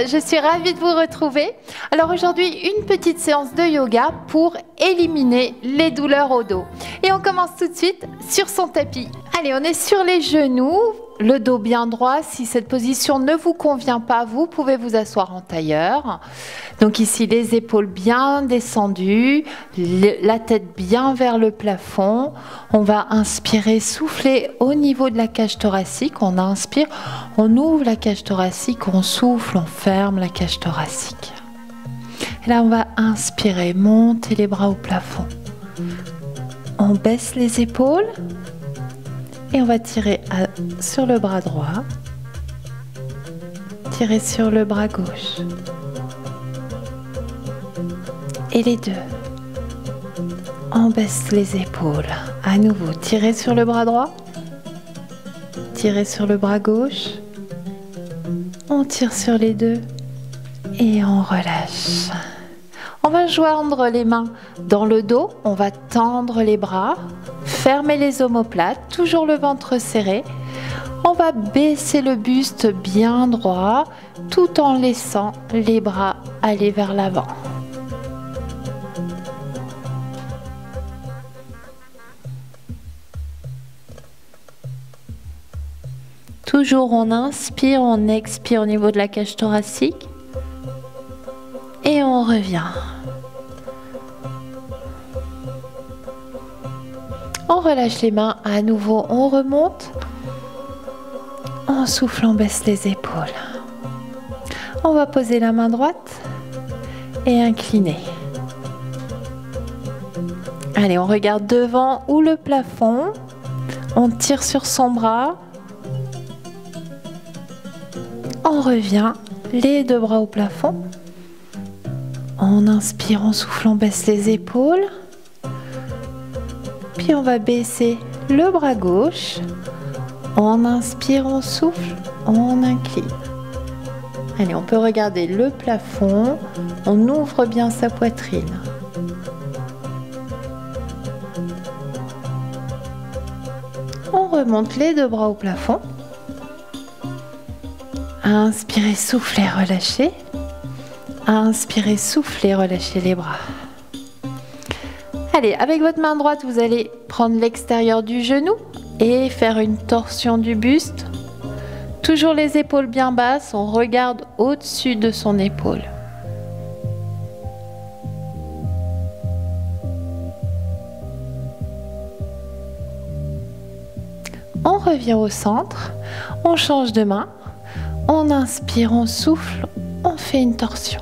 je suis ravie de vous retrouver. Alors aujourd'hui, une petite séance de yoga pour éliminer les douleurs au dos. Et on commence tout de suite sur son tapis. Allez, on est sur les genoux, le dos bien droit. Si cette position ne vous convient pas, vous pouvez vous asseoir en tailleur. Donc ici, les épaules bien descendues, la tête bien vers le plafond. On va inspirer, souffler au niveau de la cage thoracique. On inspire, on ouvre la cage thoracique, on souffle, on ferme la cage thoracique. Et là, on va inspirer, monter les bras au plafond. On baisse les épaules et on va tirer sur le bras droit, tirer sur le bras gauche. Et les deux. On baisse les épaules. À nouveau, tirez sur le bras droit, tirez sur le bras gauche. On tire sur les deux et on relâche. On va joindre les mains dans le dos, on va tendre les bras, fermer les omoplates, toujours le ventre serré. On va baisser le buste bien droit tout en laissant les bras aller vers l'avant. Toujours on inspire, on expire au niveau de la cage thoracique et on revient. On relâche les mains, à nouveau on remonte. On souffle, on baisse les épaules. On va poser la main droite et incliner. Allez, on regarde devant ou le plafond. On tire sur son bras. On revient, les deux bras au plafond. On inspire, on souffle, on baisse les épaules. Puis on va baisser le bras gauche. On inspire, on souffle, on incline. Allez, on peut regarder le plafond. On ouvre bien sa poitrine. On remonte les deux bras au plafond. Inspirez, soufflez, relâchez. Inspirez, soufflez, relâchez les bras. Allez, avec votre main droite, vous allez prendre l'extérieur du genou et faire une torsion du buste. Toujours les épaules bien basses, on regarde au-dessus de son épaule. On revient au centre, on change de main, on inspire, on souffle, on fait une torsion.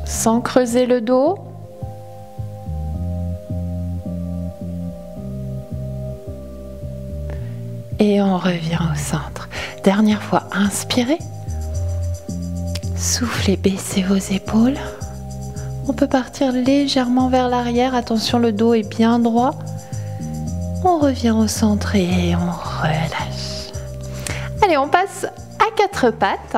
Sans creuser le dos. Et on revient au centre. Dernière fois, inspirez. Soufflez, baissez vos épaules. On peut partir légèrement vers l'arrière. Attention, le dos est bien droit. On revient au centre et on relâche. Allez, on passe à quatre pattes.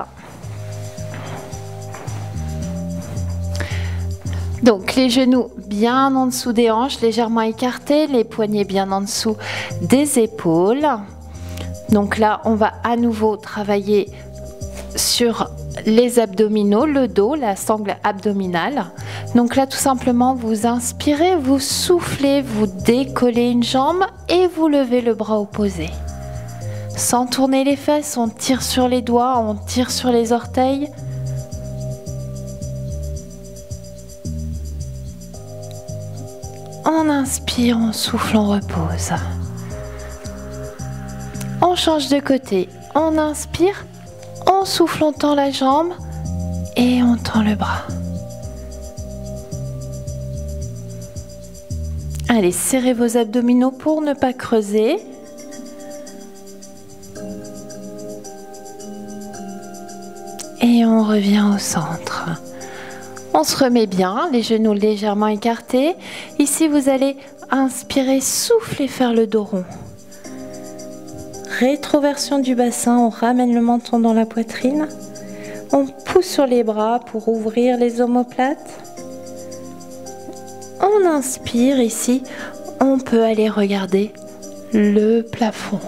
Donc les genoux bien en dessous des hanches, légèrement écartés, les poignets bien en dessous des épaules. Donc là, on va à nouveau travailler sur les abdominaux, le dos, la sangle abdominale. Donc là, tout simplement, vous inspirez, vous soufflez, vous décollez une jambe et vous levez le bras opposé. Sans tourner les fesses, on tire sur les doigts, on tire sur les orteils. On inspire, on souffle, on repose. On change de côté. On inspire, on souffle, on tend la jambe et on tend le bras. Allez, serrez vos abdominaux pour ne pas creuser. Et on revient au centre. On se remet bien, les genoux légèrement écartés. Ici, vous allez inspirer, souffler, faire le dos rond. Rétroversion du bassin, on ramène le menton dans la poitrine. On pousse sur les bras pour ouvrir les omoplates. On inspire ici, on peut aller regarder le plafond.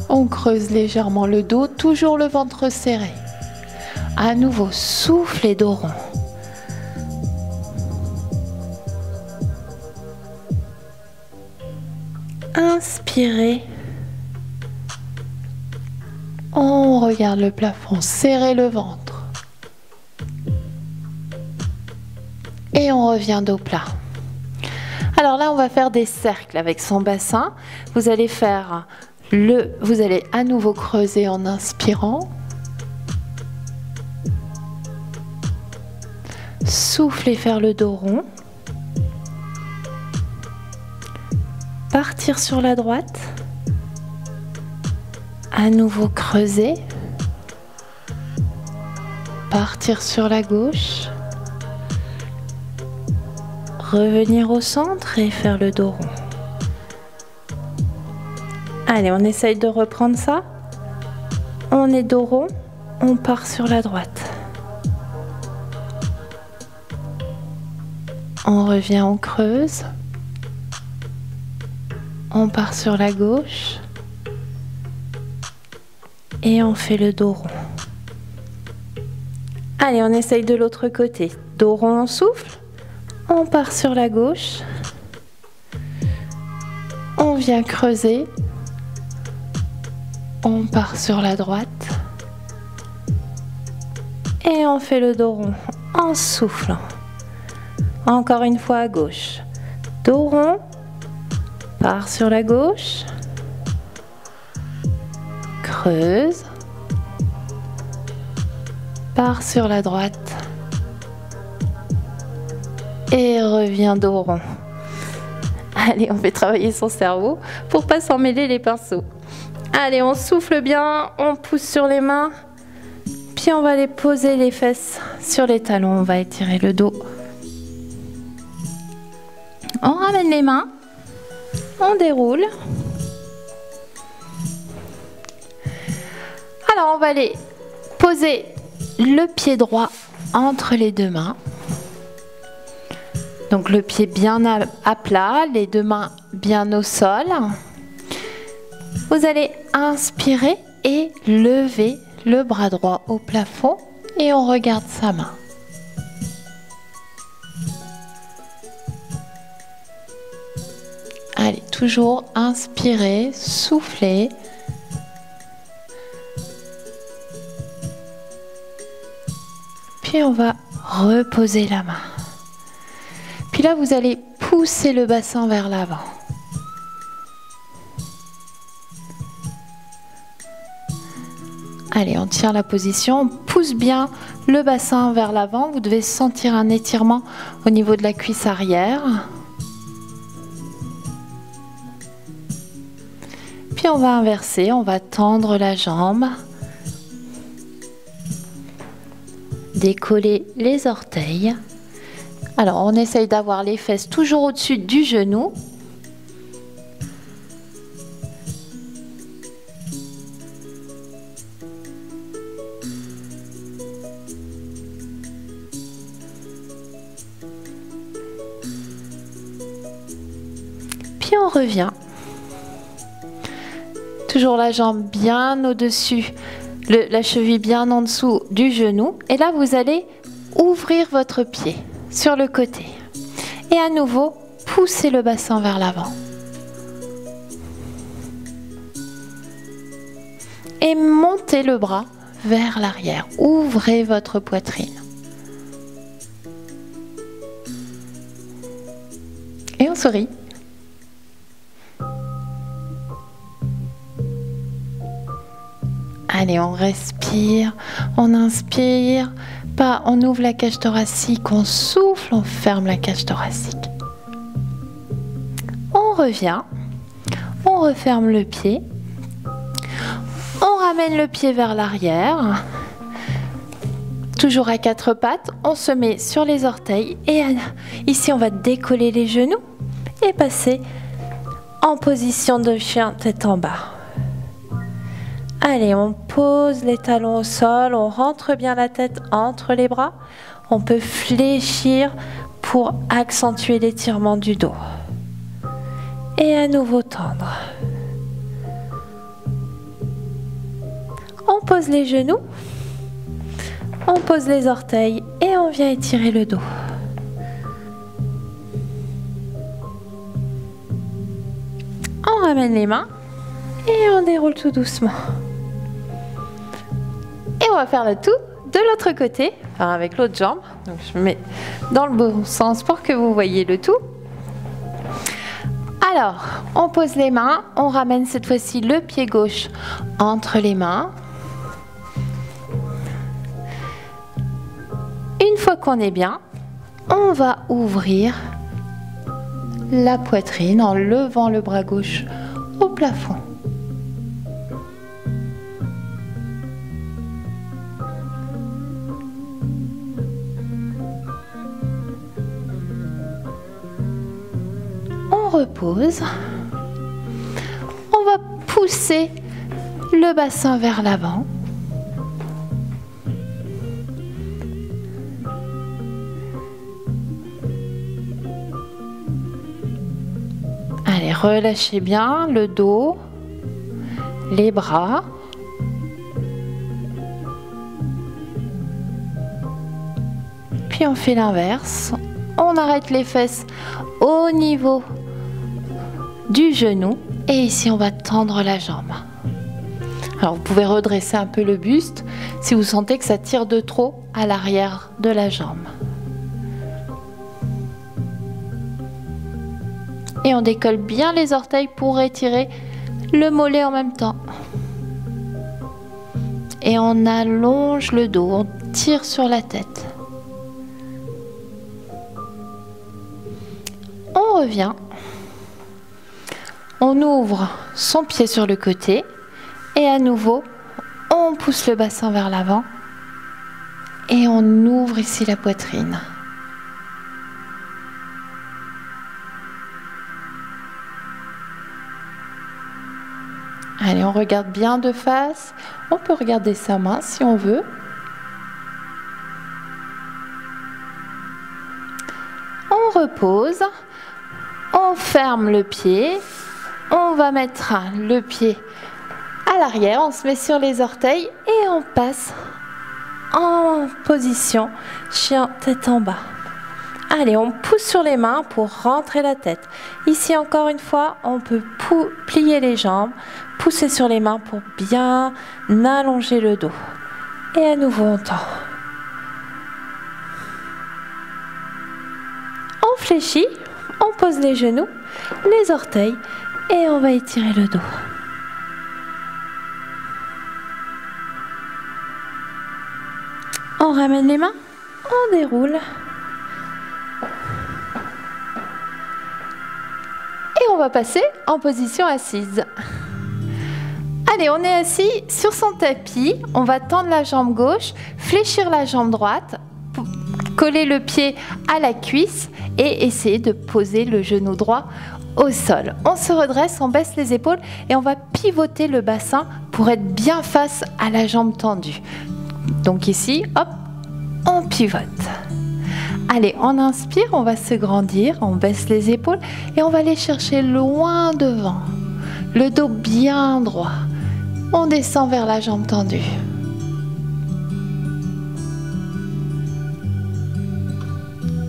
On creuse légèrement le dos, toujours le ventre serré. À nouveau, souffle et dos rond. Inspirez. On regarde le plafond, serrez le ventre. Et on revient dos plat. Alors là, on va faire des cercles avec son bassin. Vous allez à nouveau creuser en inspirant. Souffler, faire le dos rond. Partir sur la droite. À nouveau creuser. Partir sur la gauche. Revenir au centre et faire le dos rond. Allez, on essaye de reprendre ça. On est dos rond, on part sur la droite. On revient, on creuse. On part sur la gauche. Et on fait le dos rond. Allez, on essaye de l'autre côté. Dos rond, on souffle. On part sur la gauche. On vient creuser. On part sur la droite. Et on fait le dos rond en soufflant. Encore une fois à gauche. Dos rond. Part sur la gauche. Creuse. Part sur la droite. Et revient dos rond. Allez, on fait travailler son cerveau pour pas s'en mêler les pinceaux. Allez, on souffle bien, on pousse sur les mains. Puis on va aller poser les fesses sur les talons. On va étirer le dos. On ramène les mains. On déroule. Alors, on va aller poser le pied droit entre les deux mains. Donc le pied bien à plat, les deux mains bien au sol. Vous allez inspirer et lever le bras droit au plafond et on regarde sa main. Allez, toujours inspirer, souffler. Puis on va reposer la main. Puis là, vous allez pousser le bassin vers l'avant. Allez, on tient la position, on pousse bien le bassin vers l'avant. Vous devez sentir un étirement au niveau de la cuisse arrière. Puis on va inverser, on va tendre la jambe. Décoller les orteils. Alors, on essaye d'avoir les fesses toujours au-dessus du genou. Puis on revient. Toujours la jambe bien au-dessus, la cheville bien en dessous du genou. Et là, vous allez ouvrir votre pied sur le côté. Et à nouveau, poussez le bassin vers l'avant. Et montez le bras vers l'arrière. Ouvrez votre poitrine. Et on sourit. Allez, on respire, on inspire. On ouvre la cage thoracique, on souffle, on ferme la cage thoracique. On revient, on referme le pied, on ramène le pied vers l'arrière. Toujours à quatre pattes, on se met sur les orteils et ici on va décoller les genoux et passer en position de chien tête en bas. Allez, on pose les talons au sol, on rentre bien la tête entre les bras. On peut fléchir pour accentuer l'étirement du dos. Et à nouveau tendre. On pose les genoux, on pose les orteils et on vient étirer le dos. On ramène les mains et on déroule tout doucement. Et on va faire le tout de l'autre côté, enfin avec l'autre jambe. Donc je mets dans le bon sens pour que vous voyez le tout. Alors, on pose les mains, on ramène cette fois-ci le pied gauche entre les mains. Une fois qu'on est bien, on va ouvrir la poitrine en levant le bras gauche au plafond. On repose. On va pousser le bassin vers l'avant. Allez, relâchez bien le dos, les bras. Puis on fait l'inverse. On arrête les fesses au niveau du genou. Et ici, on va tendre la jambe. Alors, vous pouvez redresser un peu le buste si vous sentez que ça tire de trop à l'arrière de la jambe. Et on décolle bien les orteils pour étirer le mollet en même temps. Et on allonge le dos, on tire sur la tête. On revient. On ouvre son pied sur le côté. Et à nouveau, on pousse le bassin vers l'avant. Et on ouvre ici la poitrine. Allez, on regarde bien de face. On peut regarder sa main si on veut. On repose. On ferme le pied. On va mettre le pied à l'arrière. On se met sur les orteils et on passe en position chien tête en bas. Allez, on pousse sur les mains pour rentrer la tête. Ici, encore une fois, on peut plier les jambes, pousser sur les mains pour bien allonger le dos. Et à nouveau, on tend. On fléchit, on pose les genoux, les orteils et on va étirer le dos. On ramène les mains, on déroule. Et on va passer en position assise. Allez, on est assis sur son tapis. On va tendre la jambe gauche, fléchir la jambe droite, coller le pied à la cuisse et essayer de poser le genou droit au sol. On se redresse, on baisse les épaules et on va pivoter le bassin pour être bien face à la jambe tendue. Donc ici, hop, on pivote. Allez, on inspire, on va se grandir, on baisse les épaules et on va aller chercher loin devant. Le dos bien droit. On descend vers la jambe tendue.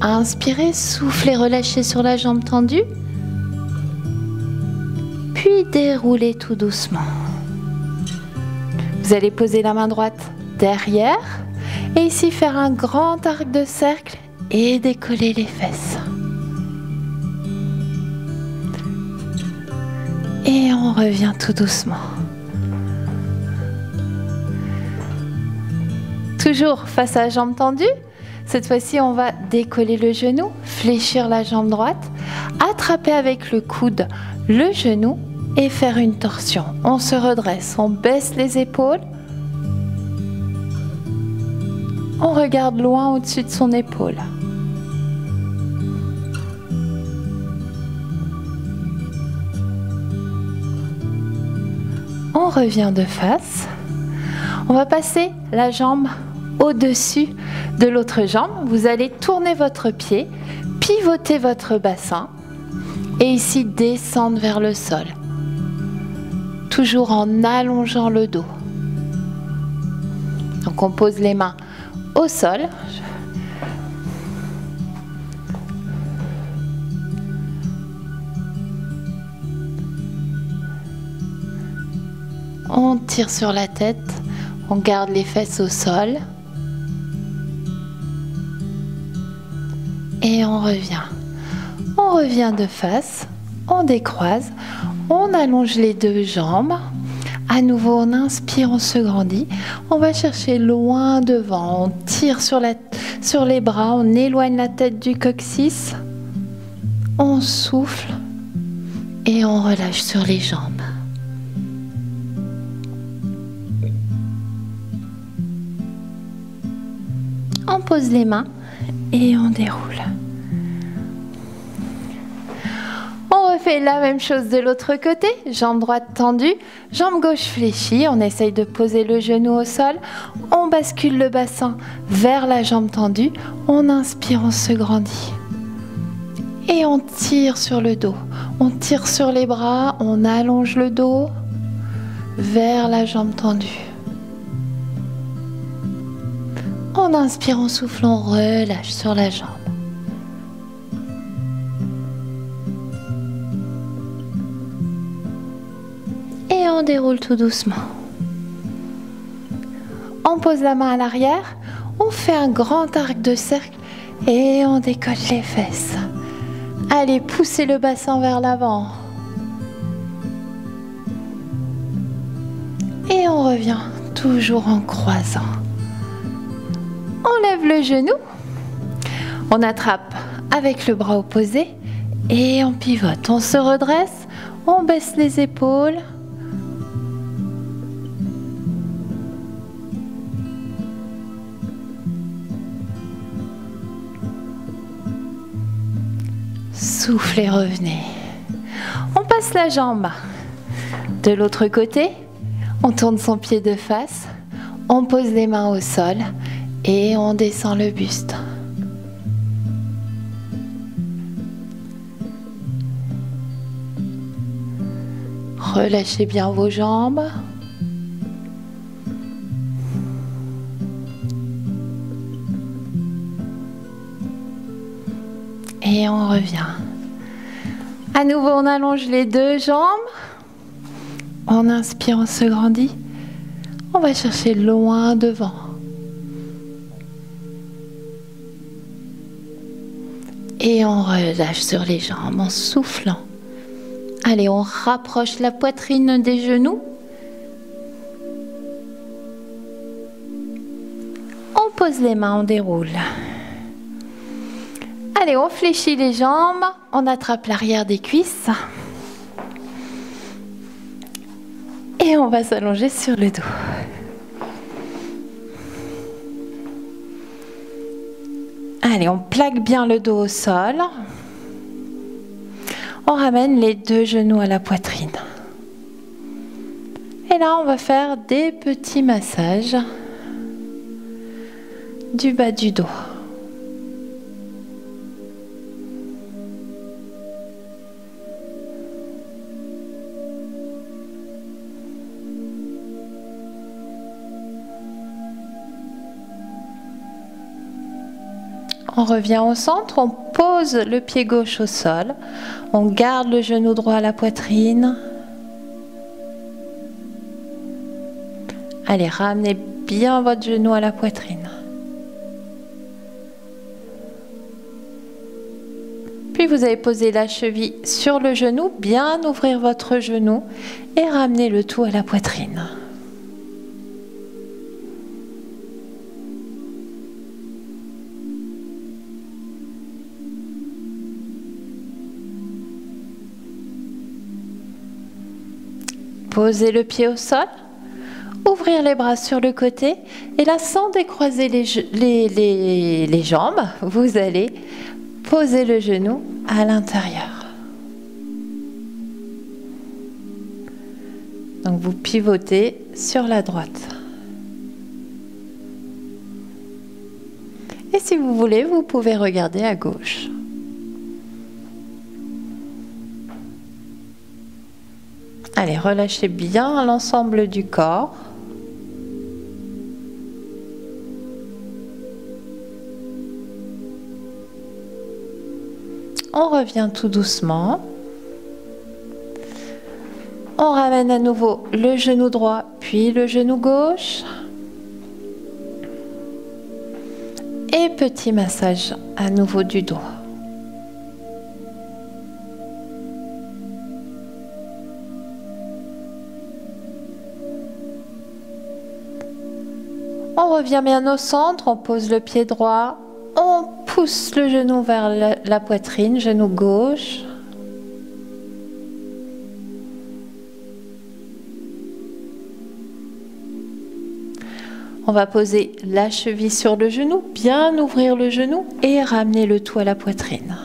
Inspirez, soufflez, relâchez sur la jambe tendue. Puis déroulez tout doucement. Vous allez poser la main droite derrière et ici faire un grand arc de cercle et décoller les fesses. Et on revient tout doucement. Toujours face à la jambe tendue. Cette fois-ci, on va décoller le genou, fléchir la jambe droite, attraper avec le coude le genou et faire une torsion. On se redresse, on baisse les épaules. On regarde loin au-dessus de son épaule. On revient de face. On va passer la jambe au-dessus de l'autre jambe. Vous allez tourner votre pied, pivoter votre bassin et ici descendre vers le sol. Toujours en allongeant le dos. Donc on pose les mains au sol. On tire sur la tête, on garde les fesses au sol. Et on revient. On revient de face, on décroise, on allonge les deux jambes. À nouveau, on inspire, on se grandit. On va chercher loin devant. On tire sur les bras, on éloigne la tête du coccyx. On souffle et on relâche sur les jambes. On pose les mains et on déroule. On refait la même chose de l'autre côté, jambe droite tendue, jambe gauche fléchie, on essaye de poser le genou au sol, on bascule le bassin vers la jambe tendue, on inspire, on se grandit. Et on tire sur le dos, on tire sur les bras, on allonge le dos vers la jambe tendue. On inspire, on souffle, on relâche sur la jambe. Et on déroule tout doucement. On pose la main à l'arrière, on fait un grand arc de cercle et on décolle les fesses. Allez, poussez le bassin vers l'avant. Et on revient toujours en croisant. On lève le genou, on attrape avec le bras opposé et on pivote. On se redresse, on baisse les épaules. Soufflez, revenez. On passe la jambe de l'autre côté, on tourne son pied de face, on pose les mains au sol. Et on descend le buste. Relâchez bien vos jambes. Et on revient. À nouveau, on allonge les deux jambes. On inspire, on se grandit. On va chercher loin devant. Et on relâche sur les jambes en soufflant. Allez, on rapproche la poitrine des genoux. On pose les mains, on déroule. Allez, on fléchit les jambes, on attrape l'arrière des cuisses. Et on va s'allonger sur le dos. Allez, on plaque bien le dos au sol. On ramène les deux genoux à la poitrine. Et là, on va faire des petits massages du bas du dos. On revient au centre, on pose le pied gauche au sol, on garde le genou droit à la poitrine. Allez, ramenez bien votre genou à la poitrine. Puis vous allez poser la cheville sur le genou, bien ouvrir votre genou et ramener le tout à la poitrine. Posez le pied au sol, ouvrir les bras sur le côté et là, sans décroiser les jambes, vous allez poser le genou à l'intérieur. Donc vous pivotez sur la droite. Et si vous voulez, vous pouvez regarder à gauche. Allez, relâchez bien l'ensemble du corps. On revient tout doucement. On ramène à nouveau le genou droit, puis le genou gauche. Et petit massage à nouveau du dos. On revient bien au centre, on pose le pied droit, on pousse le genou vers la poitrine, genou gauche. On va poser la cheville sur le genou, bien ouvrir le genou et ramener le tout à la poitrine.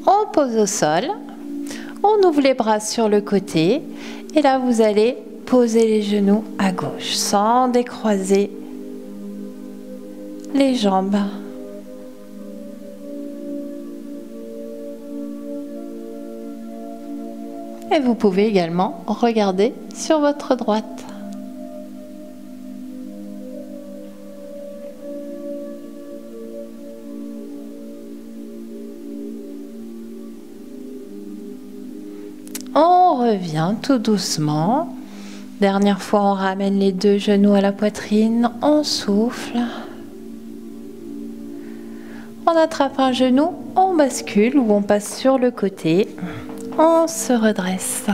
On pose au sol, on ouvre les bras sur le côté et là vous allez poser les genoux à gauche sans décroiser les jambes. Et vous pouvez également regarder sur votre droite. On revient tout doucement. Dernière fois, on ramène les deux genoux à la poitrine, on souffle. On attrape un genou, on bascule ou on passe sur le côté. On se redresse.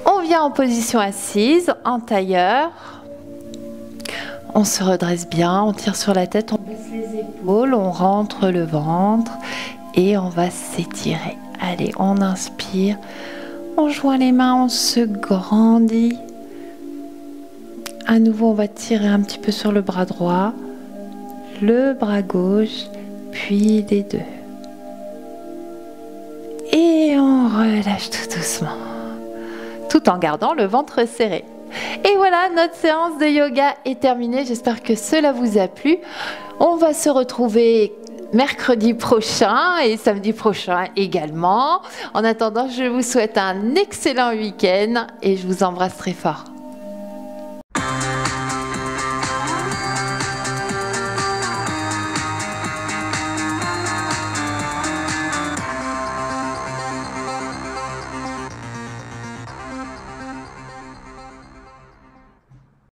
On vient en position assise, en tailleur. On se redresse bien, on tire sur la tête, on baisse les épaules, on rentre le ventre et on va s'étirer. Allez, on inspire, on joint les mains, on se grandit. À nouveau, on va tirer un petit peu sur le bras droit, le bras gauche, puis les deux. Et on relâche tout doucement, tout en gardant le ventre serré. Et voilà, notre séance de yoga est terminée. J'espère que cela vous a plu. On va se retrouver mercredi prochain et samedi prochain également. En attendant, je vous souhaite un excellent week-end et je vous embrasse très fort.